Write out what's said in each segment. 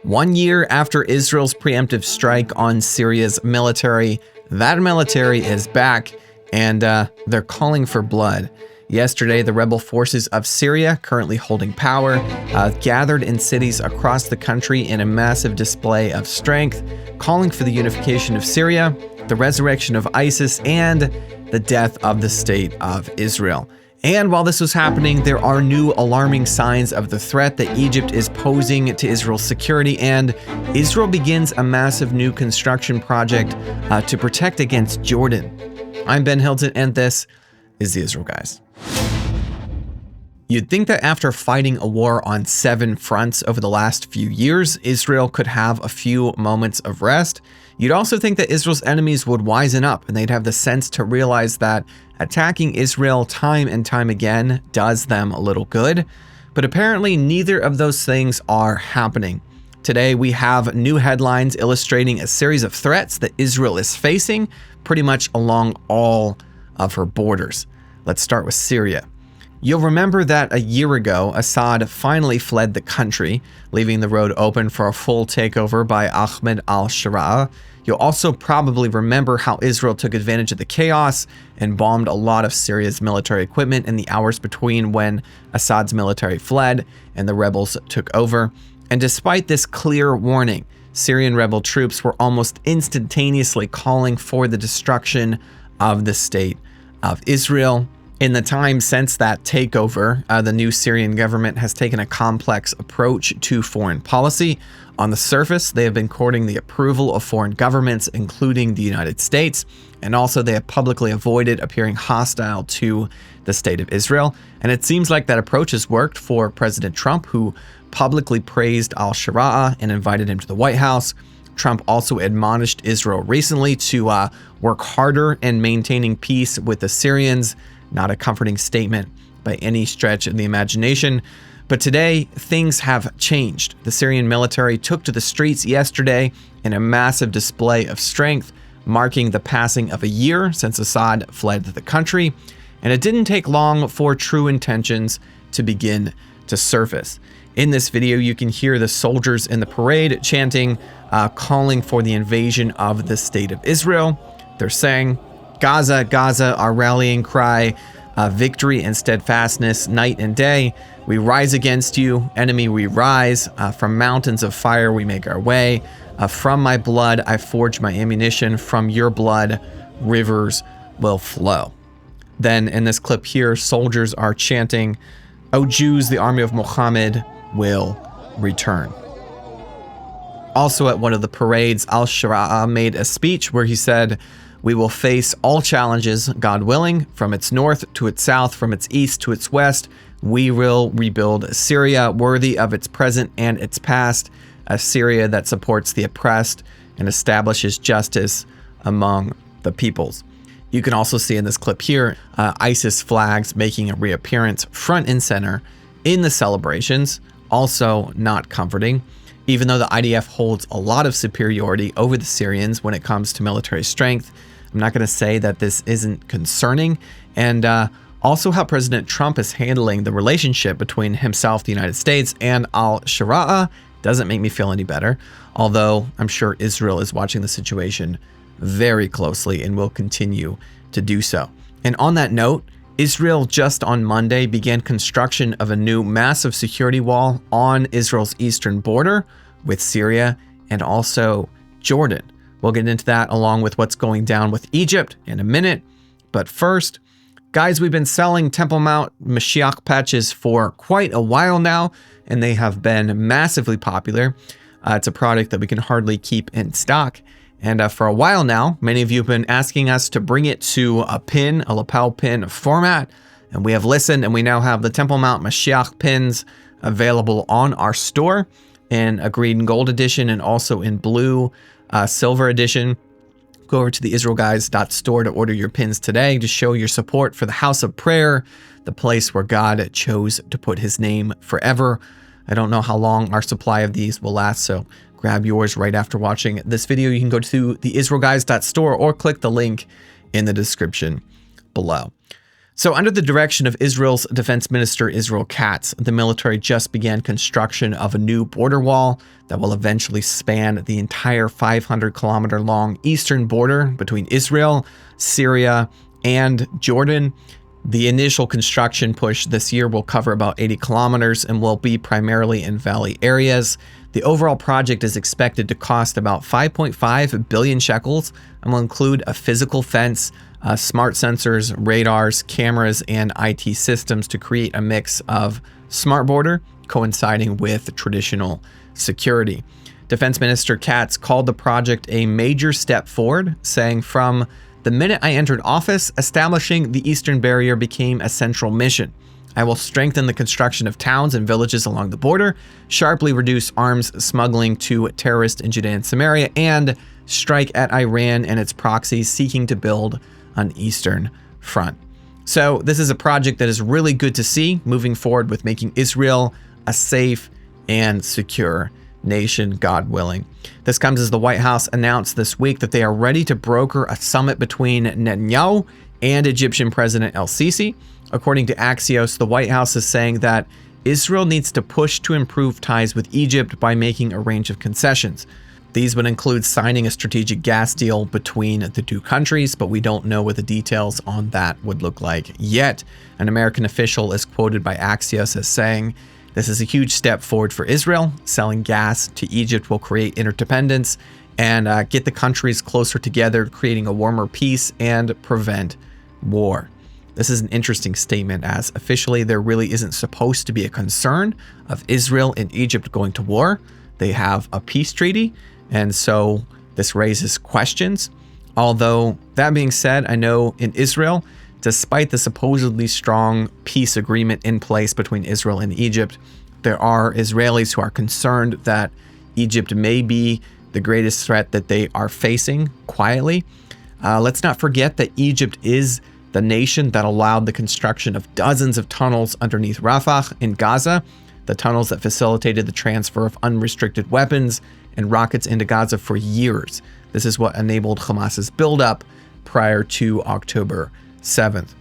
1 year after Israel's preemptive strike on Syria's military, that military is back and they're calling for blood. Yesterday, the rebel forces of Syria, currently holding power, gathered in cities across the country in a massive display of strength, calling for the unification of Syria, the resurrection of ISIS, and the death of the state of Israel. And while this was happening, there are new alarming signs of the threat that Egypt is posing to Israel's security, and Israel begins a massive new construction project to protect against Jordan. I'm Ben Hilton, and this is the Israel Guys. You'd think that after fighting a war on 7 fronts over the last few years, Israel could have a few moments of rest. You'd also think that Israel's enemies would wisen up and they'd have the sense to realize that attacking Israel time and time again does them a little good. But apparently neither of those things are happening. Today we have new headlines illustrating a series of threats that Israel is facing pretty much along all of her borders. Let's start with Syria. You'll remember that a year ago, Assad finally fled the country, leaving the road open for a full takeover by Ahmed al-Sharaa. You'll also probably remember how Israel took advantage of the chaos and bombed a lot of Syria's military equipment in the hours between when Assad's military fled and the rebels took over. And despite this clear warning, Syrian rebel troops were almost instantaneously calling for the destruction of the state of Israel. In the time since that takeover, the new Syrian government has taken a complex approach to foreign policy. On the surface, they have been courting the approval of foreign governments, including the United States, and also they have publicly avoided appearing hostile to the state of Israel. And it seems like that approach has worked for President Trump, who publicly praised al-Sharaa and invited him to the White House. Trump also admonished Israel recently to work harder in maintaining peace with the Syrians. Not a comforting statement by any stretch of the imagination. But today, things have changed. The Syrian military took to the streets yesterday in a massive display of strength, marking the passing of a year since Assad fled the country. And it didn't take long for true intentions to begin to surface. In this video, you can hear the soldiers in the parade chanting, calling for the invasion of the state of Israel. They're saying, "Gaza, Gaza, our rallying cry, victory and steadfastness, night and day. We rise against you, enemy, we rise. From mountains of fire we make our way. From my blood I forge my ammunition. From your blood rivers will flow." Then in this clip here, soldiers are chanting, "O Jews, the army of Muhammad will return." Also at one of the parades, al-Sharaa made a speech where he said, "We will face all challenges, God willing, from its north to its south, from its east to its west. We will rebuild Syria worthy of its present and its past, a Syria that supports the oppressed and establishes justice among the peoples." You can also see in this clip here, ISIS flags making a reappearance front and center in the celebrations, also not comforting. Even though the IDF holds a lot of superiority over the Syrians when it comes to military strength, I'm not going to say that this isn't concerning. And also how President Trump is handling the relationship between himself, the United States, and al-Sharaa doesn't make me feel any better. Although I'm sure Israel is watching the situation very closely and will continue to do so. And on that note, Israel just on Monday began construction of a new massive security wall on Israel's eastern border with Syria and also Jordan. We'll get into that along with what's going down with Egypt in a minute. But first, guys, we've been selling Temple Mount Mashiach patches for quite a while now, and they have been massively popular. It's a product that we can hardly keep in stock. And for a while now, many of you have been asking us to bring it to a pin, a lapel pin format. And we have listened, and we now have the Temple Mount Mashiach pins available on our store in a green and gold edition and also in blue silver edition. Go over to the israelguys.store to order your pins today to show your support for the house of prayer, the place where God chose to put his name forever. I don't know how long our supply of these will last, so grab yours right after watching this video. You can go to the israelguys.store or click the link in the description below. So under the direction of Israel's Defense Minister Israel Katz, the military just began construction of a new border wall that will eventually span the entire 500-kilometer-long eastern border between Israel, Syria, and Jordan. The initial construction push this year will cover about 80 kilometers and will be primarily in valley areas. The overall project is expected to cost about 5.5 billion shekels and will include a physical fence, smart sensors, radars, cameras, and IT systems to create a mix of smart border coinciding with traditional security. Defense Minister Katz called the project a major step forward, saying, "From the minute I entered office, establishing the Eastern Barrier became a central mission. I will strengthen the construction of towns and villages along the border, sharply reduce arms smuggling to terrorists in Judea and Samaria, and strike at Iran and its proxies seeking to build an eastern front." So this is a project that is really good to see moving forward with making Israel a safe and secure nation, God willing. This comes as the White House announced this week that they are ready to broker a summit between Netanyahu and Egyptian President el-Sisi. According to Axios, the White House is saying that Israel needs to push to improve ties with Egypt by making a range of concessions. These would include signing a strategic gas deal between the two countries, but we don't know what the details on that would look like yet. An American official is quoted by Axios as saying, "This is a huge step forward for Israel. Selling gas to Egypt will create interdependence and get the countries closer together, creating a warmer peace and prevent war." This is an interesting statement, as officially there really isn't supposed to be a concern of Israel and Egypt going to war. They have a peace treaty, and so this raises questions. Although, that being said, I know in Israel, despite the supposedly strong peace agreement in place between Israel and Egypt, there are Israelis who are concerned that Egypt may be the greatest threat that they are facing quietly. Let's not forget that Egypt is the nation that allowed the construction of dozens of tunnels underneath Rafah in Gaza, the tunnels that facilitated the transfer of unrestricted weapons and rockets into Gaza for years. This is what enabled Hamas's buildup prior to October 7th.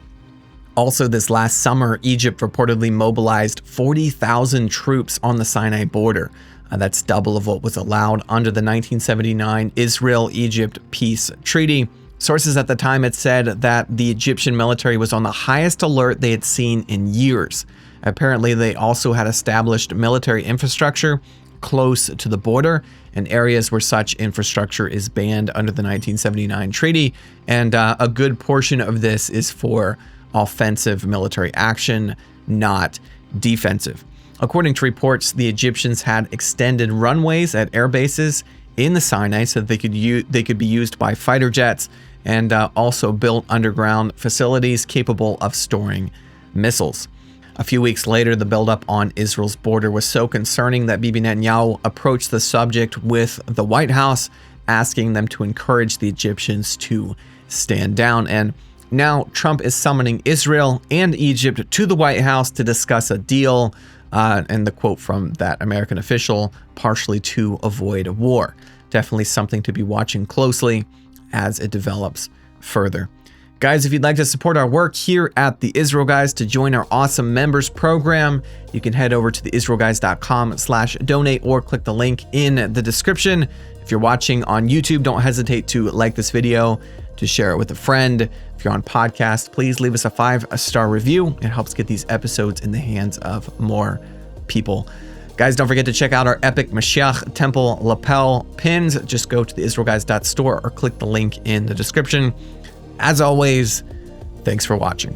Also, this last summer, Egypt reportedly mobilized 40,000 troops on the Sinai border. That's double of what was allowed under the 1979 Israel-Egypt peace treaty. Sources at the time had said that the Egyptian military was on the highest alert they had seen in years. Apparently, they also had established military infrastructure close to the border in areas where such infrastructure is banned under the 1979 treaty, and a good portion of this is for offensive military action, not defensive. According to reports, the Egyptians had extended runways at air bases in the Sinai so that they could be used by fighter jets, and also built underground facilities capable of storing missiles. A few weeks later, the buildup on Israel's border was so concerning that Bibi Netanyahu approached the subject with the White House, asking them to encourage the Egyptians to stand down. And now Trump is summoning Israel and Egypt to the White House to discuss a deal, and the quote from that American official, partially to avoid a war. Definitely something to be watching closely as it develops further. Guys, if you'd like to support our work here at The Israel Guys to join our awesome members program, you can head over to theisraelguys.com/donate or click the link in the description. If you're watching on YouTube, don't hesitate to like this video, to share it with a friend. If you're on podcast, please leave us a 5-star review. It helps get these episodes in the hands of more people. Guys, don't forget to check out our epic Mashiach Temple lapel pins. Just go to theisraelguys.store or click the link in the description. As always, thanks for watching.